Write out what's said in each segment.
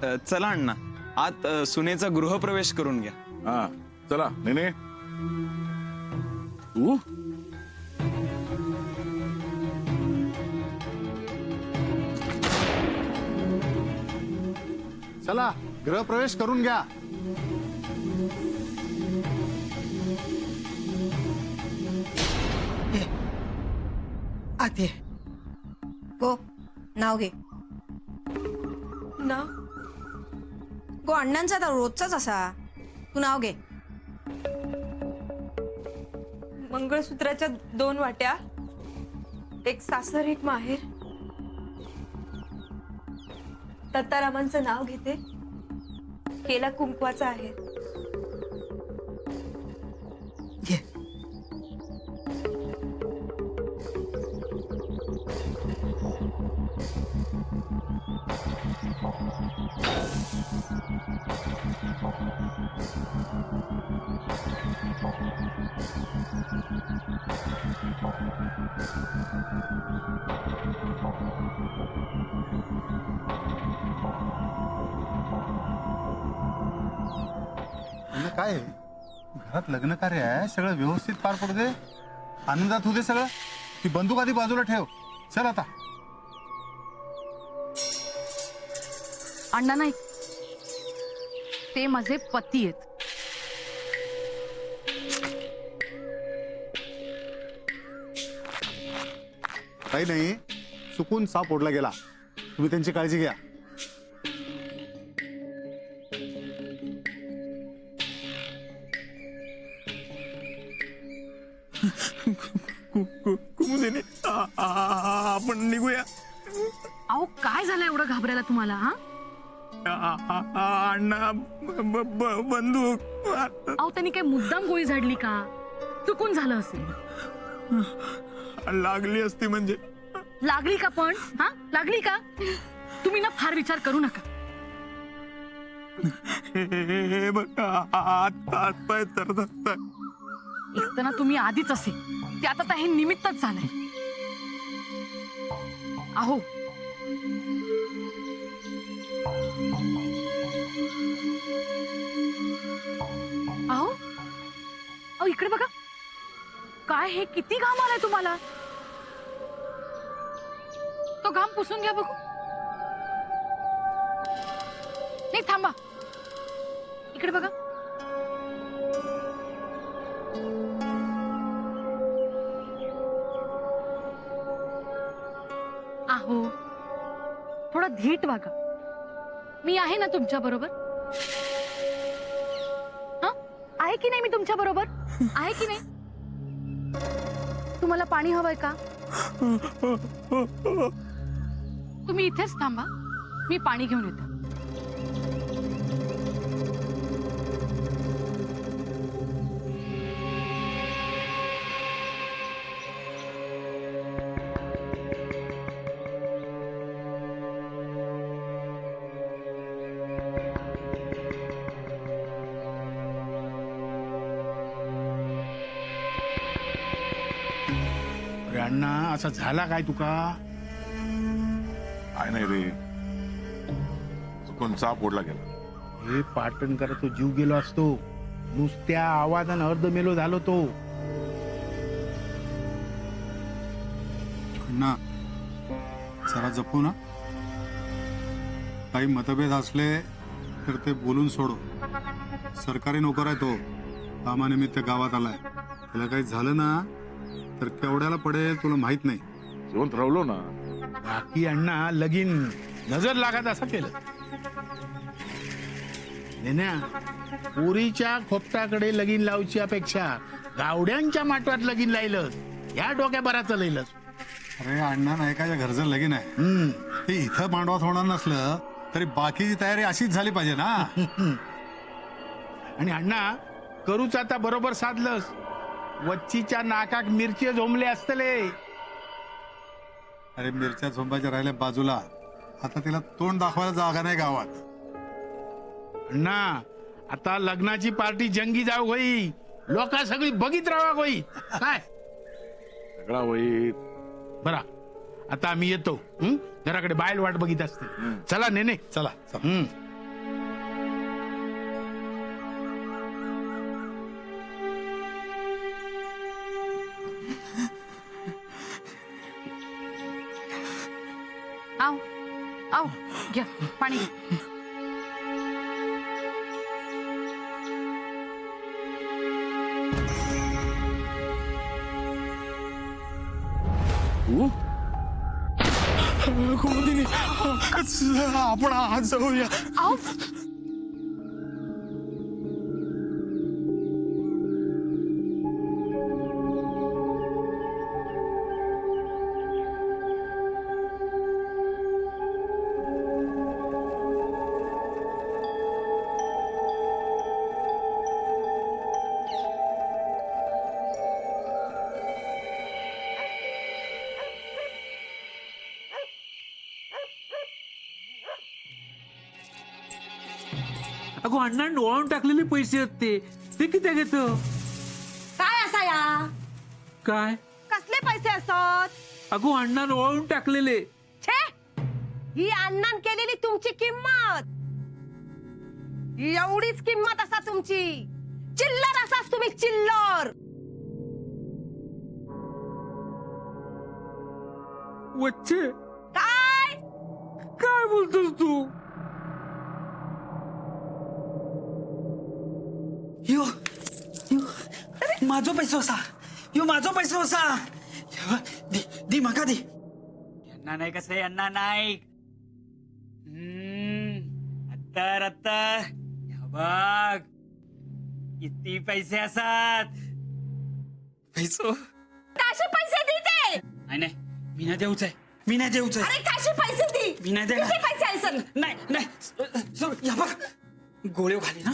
चला अण्णा, आत सुनेचा गृहप्रवेश करून घ्या. हा चला नेने तू चला गृहप्रवेश करून घ्या. आते गो नाव घे. नाव गो अण्णांचा आता रोजचाच असा. तू नाव घे. मंगळसूत्राच्या 2 वाट्या, एक सासर एक माहेर. दत्तारामांचं नाव घेते, केला कुंकवाचा आहे. घे. काय घरात लग्न कार्य आहे, सगळं व्यवस्थित पार पडू दे, आनंदात होऊ दे सगळं. ती बंदूक आधी बाजूला ठेव. चल आता. अण्णा नाही, ते माझे पती आहेत. काही नाही, चुकून साप ओढला गेला. तुम्ही त्यांची काळजी घ्या. कुमुदिनी, आपण निघूया. अहो काय झालं एवढं घाबरायला तुम्हाला? हा अण्णा बंदूक. अहो त्यांनी काय मुद्दाम गोळी झाडली का? चुकून झालं असेल. लागली असती म्हणजे. लागली का पण? हा लागली का? तुम्ही ना फार विचार करू नका. हे बघा, हात पाय तर एक तर ना तुम्ही आधीच असे, त्यात आता हे निमित्तच झालंय. अहो अहो अहो इकडे बघा. काय हे किती घाम आलाय तुम्हाला? तो घाम पुसून घ्या बघू. नाही थांबा, इकडे बघा. अहो थोडं धीट वागा. मी आहे ना तुमच्या बरोबर. हा आहे की नाही? मी तुमच्या बरोबर आहे की नाही? तुम्हाला पाणी हवंय का? तुम्ही इथेच थांबा, मी पाणी घेऊन येते. अरे अण्णा, असा झाला काय तुका? काय नाही रे, चुकून साप ओढला गेला. हे पाटण करा, तो जीव गेलो असतो. नुसत्या आवाजानं अर्ध मेलो झालो तो. अण्णा जरा जपू ना. काही मतभेद असले तर ते बोलून सोडो. सरकारी नोकर आहे तो, कामानिमित्त गावात आलाय. त्याला काही झालं ना तर केवढ्याला पडेल तुला माहित नाही. जिवंत रावलो ना. बाकी अण्णा लगीन नजर लागत असं केलं. नेन्या, पोरीच्या खोपटाकडे लगीन लावची अपेक्षा गावड्यांच्या माटवात लगीन लायलं, या डोक्या बराच लयलंच. अरे अण्णा नायकाच्या घरचं लगीन आहे. ते इथं मांडवात होणार नसलं तरी बाकीची तयारी अशीच झाली पाहिजे ना. आणि अण्णा करूच आता बरोबर साधलंस. वच्चीच्या नाकाक मिरची झोंबले असतले. अरे मिरच्या झोंबाच्या राहिल्या बाजूला, आता तिला तोंड दाखवायला जागा नाही गावात. अण्णा आता लग्नाची पार्टी जंगी जाऊ होई. लोक सगळी बघित राहा होई. काय सगळा होईल. बरा, आता आम्ही येतो. घराकडे बायल वाट बघित असते. चला नेने. चला चला. आव आव घ्या पाणी घ्या. तू आपण आज जाऊया. आव अगो अण्णा डोळून टाकलेले पैसे आहेत ते किती घेतो काय असा या काय कसले पैसे असत अगो अण्णा डोळून टाकलेले छे ही अण्णान केलेली तुमची किंमत ही एवढीच किंमत असा तुमची चिल्लर असाच तुम्ही चिल्लर वच्चे काय काय बोलतोस तू यो माझो पैसो असा यो माझो पैसो असा दी म्हाका दी यांना नाही कसं यांना नाही आता बघ किती पैसे असतात पैसो कसे पैसे देते नाही नाही मी नाही देऊच आहे मी नाही देऊच आहे अरे कसे पैसे दे मी नाही देणार किती पैसे आहेत नाही नाही या बघ गोळ्यो घाली ना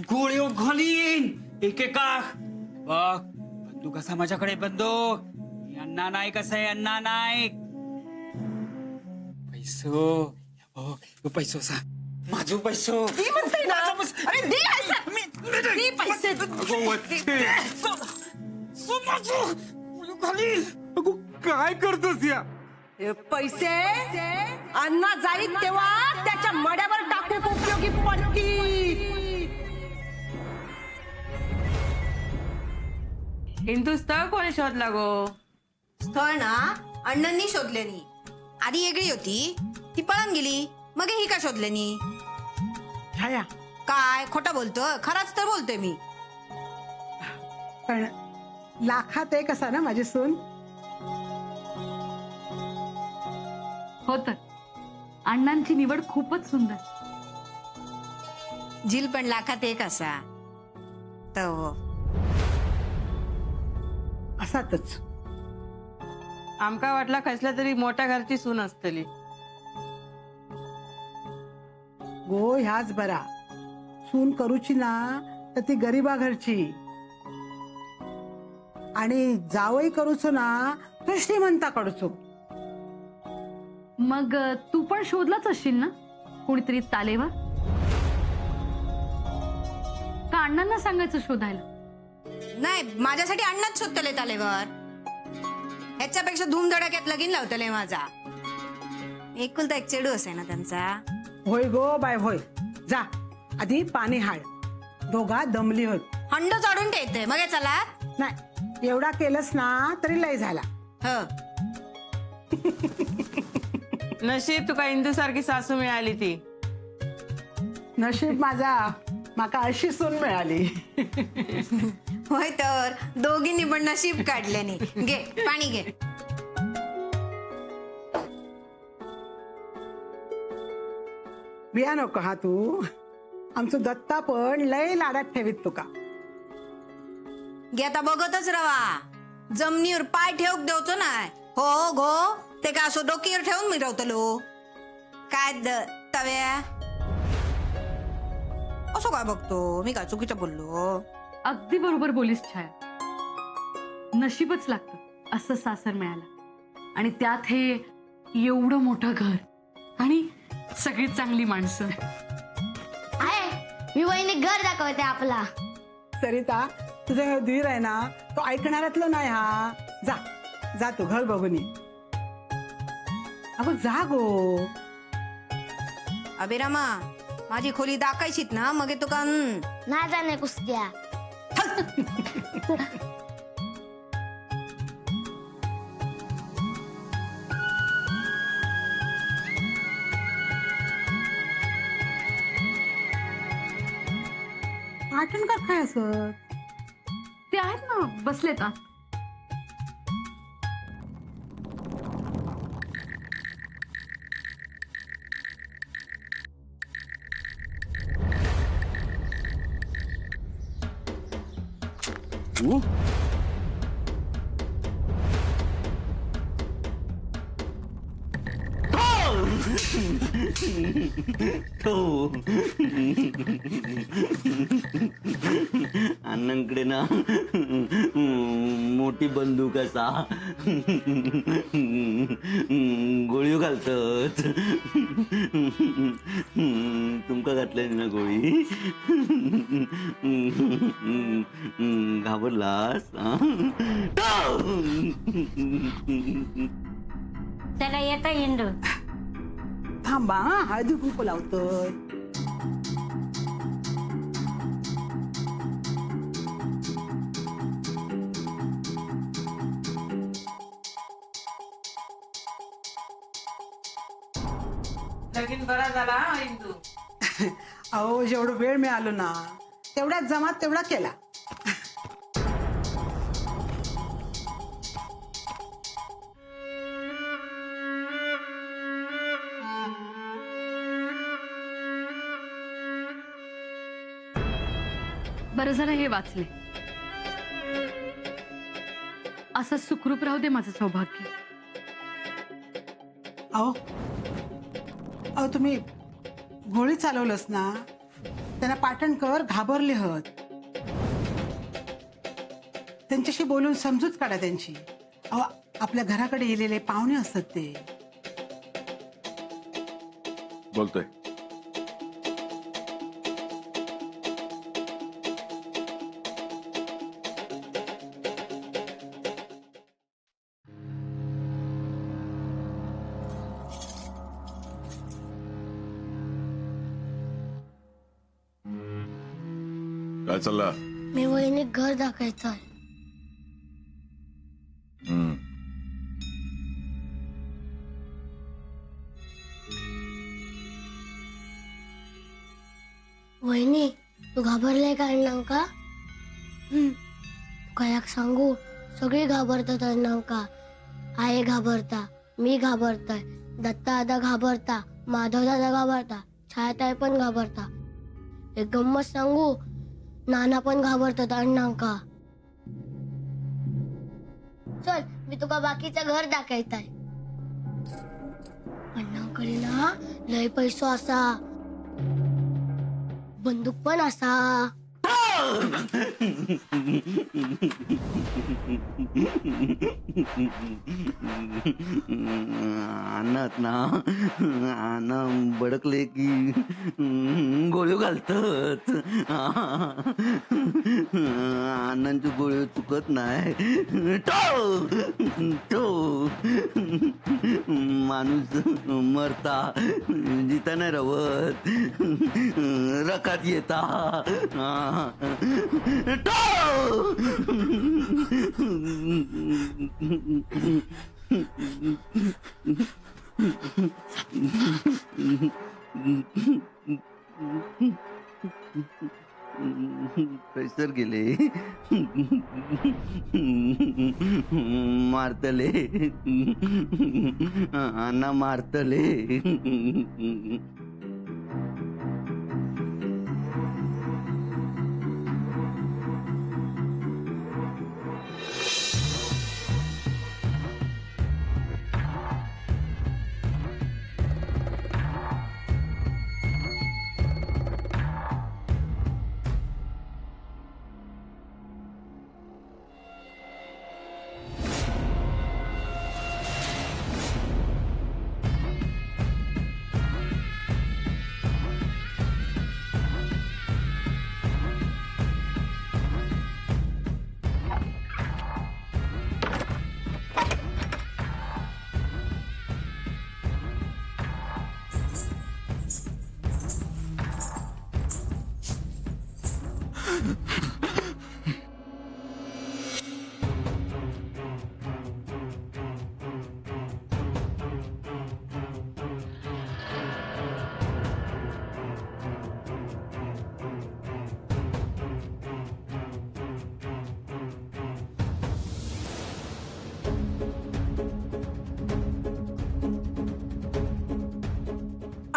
गोळ्यो घालीन एकेका बघ बंदूक असा माझ्याकडे बंदूक यांना नाही कसं आहे यांना नाही पैसो बघ तो पैसो असा माझो पैसो दी म्हणते ना अरे दी ऐसा दी पैसे अगो काय करतोस या हे पैसे अण्णा जाईल तेव्हा त्याच्या मड्यावर टाकून उपयोगी पडतील हिंदू स्थळ कोणी शोधला गो स्थळ ना अण्णांनी शोधल्यानी. आधी वेगळी होती ती पळून गेली मग ही का शोधल्यानी. छाया काय खोटा बोलतोय खराच तर बोलतोय मी. पण लाखात एक असा ना माझी सून. हो तर अण्णांची निवड खूपच सुंदर. झील पण लाखात एक असा तो असातच. आमका वाटला कसल्या तरी मोठ्या घरची सून असतली. गो ह्याच बरा सून करूची ना तर ती गरीबा घरची आणि जावई करूचो ना तो श्रीमंता कडचो. मग तू पण शोधलाच असशील ना कोणीतरी तालेवर का अण्णांना सांगायचं शोधायला. नाही माझ्यासाठी अण्णाच शोधतले तालेवर. ह्याच्यापेक्षा धूमधडाक्यात लगीन लावतले माझा. एकुलता एक चेडू असे ना त्यांचा. होय गो बाय होय. जा आधी पाणी हाड दोघा दमली होत. हंड चढून ठेवते मग चला. नाही एवढा केलंस ना तरी लय झाला. हो नशीब तुका इंदू सारखी सासू मिळाली ती. नशीब माझा माका अशी सून मिळाली. होय तर दोघींनी पण नशीब काढल्याने. घे पाणी घे. बिया नको हा तू. आमचं दत्ता पण लय लाडात ठेवीत तुका. घे आता बघतच रवा. जमिनीवर पाय ठेवूक देवचो नाय. हो घो ते का असं डोकीवर ठेवून मिरवतलो काय तव्या. असं काय बघतो मी काय चुकीचं बोललो. अगदी बरोबर बोलीस छाया. नशीबच लागतं असं सासर मिळालं आणि त्यात हे एवढं मोठं घर आणि सगळी चांगली माणसं. आहे मी वहिनी घर दाखवते आपला. सरिता तुझा हे धीर आहे ना तो ऐकणाऱ्यातलं नाही हा. जा जा तू घर बघून ये. अगं जा गो. अभिरामा माझी खोली दाखायचीत ना मग तो का नाही जाणे कुस्त्या. पाटणकर काय असत? ते आहेत ना, बसलेत आत. तू अण्णांकडे ना मोठी बंदूक असा गोळी घालतात. तुमका घातल्या ना गोळी? घाबरलास? त्याला येता इंड. थांबा हळदी कुंकू लावतोय. लगीन बरा झाला हा इंदू. अहो जेवढं वेळ मिळालो ना तेवढ्यात जमात तेवढा केला. बरं झालं हे वाचले. असं सुखरूप राहू दे माझं सौभाग्य. अहो अहो तुम्ही गोळी चालवलंस ना, त्यांना पाटणकर घाबरले हत. त्यांच्याशी बोलून समजूत काढा त्यांची. अहो आपल्या घराकडे येलेले पाहुणे असतात ते. बोलतोय. काय चालला? मी वहिनी घर दाखवायचं आहे. वहिनी तू घाबरलाय का अण्णांका? कायाक सांगू, सगळे घाबरतात अण्णांका. आई घाबरता, मी घाबरताय, दत्ता दादा घाबरता, माधव दादा घाबरता, छायाताई पण घाबरता. एक गंमत सांगू, नाना पण घाबरतात अण्णांका. चल मी तुका बाकीचं घर दाखवत आहे. अण्णांकडे ना लय पैसो असा, बंदूक पण असा. अन्नात ना अण्णा बडकले की गोळी घालतात. अण्णांची गोळी चुकत नाही. तो माणूस मरता, जिता नाही रवत, रकात येता. पैसर गेले, मारतले, अण्णा मारतले.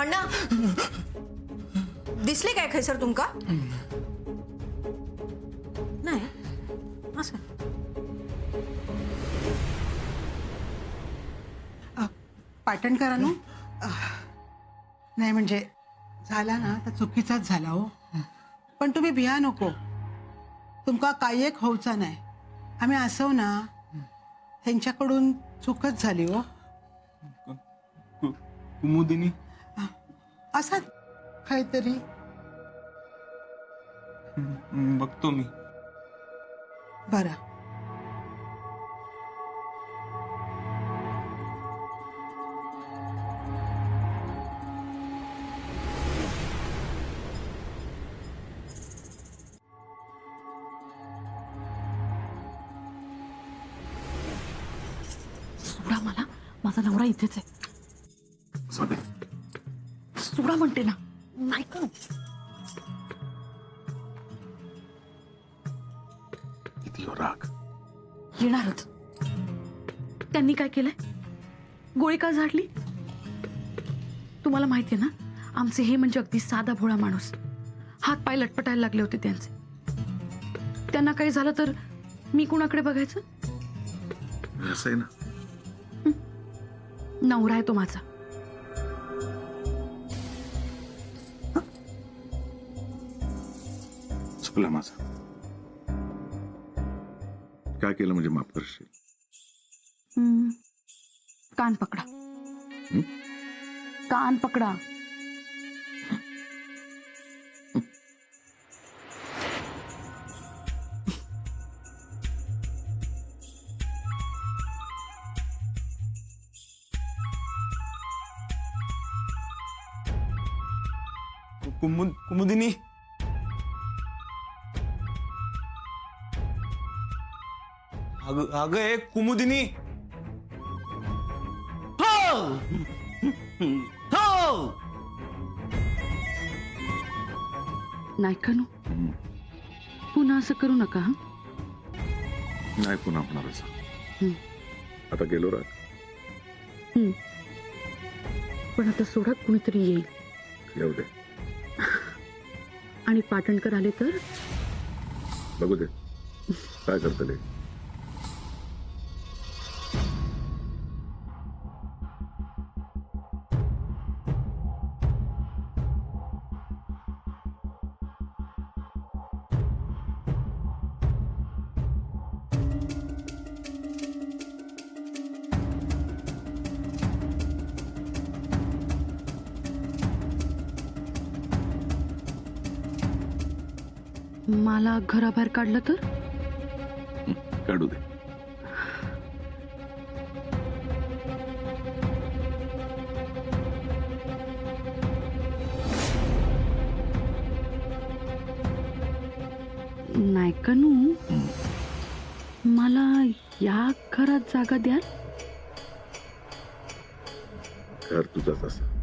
अण्णा दिसले काय खैसर तुमका नाही असं पाटणकरांनो नाही म्हणजे झाला ना तर चुकीचाच झाला हो पण तुम्ही भिया नको तुमका काही एक होऊचा नाही आम्ही असो ना त्यांच्याकडून चूकच झाली हो कुमुदिनी असा काहीतरी बघतो मी. बरं सोडा मला, माझा नवरा इथेच आहे. सोडा म्हणते ना, नाही करू. किती राग. येणारच. त्यांनी काय केलंय? गोळी का झाडली? तुम्हाला माहितीये ना, आमचे हे म्हणजे अगदी साधा भोळा माणूस. हात पाय लटपटायला लागले होते त्यांचे. त्यांना काही झालं तर मी कुणाकडे बघायचं? असं आहे ना, नवरा आहे तो माझा. चुकला माझा. काय केलं म्हणजे माफ करशील? कान पकडा. कान पकडा. कुमुदिनी अगं ए कुमुदिनी. नाही करू. पुन्हा असं करू नका. हा नाही पुन्हा होणार असं. आता गेलो राग. पण आता सोडा, कुणीतरी येईल. येऊ दे. आणि पाटणकर आले तर बघू दे काय करतले. मला घराबाहेर काढलं तर? काढू दे. नाही कनू, मला या घरात जागा द्याल? घर तुझंच असं.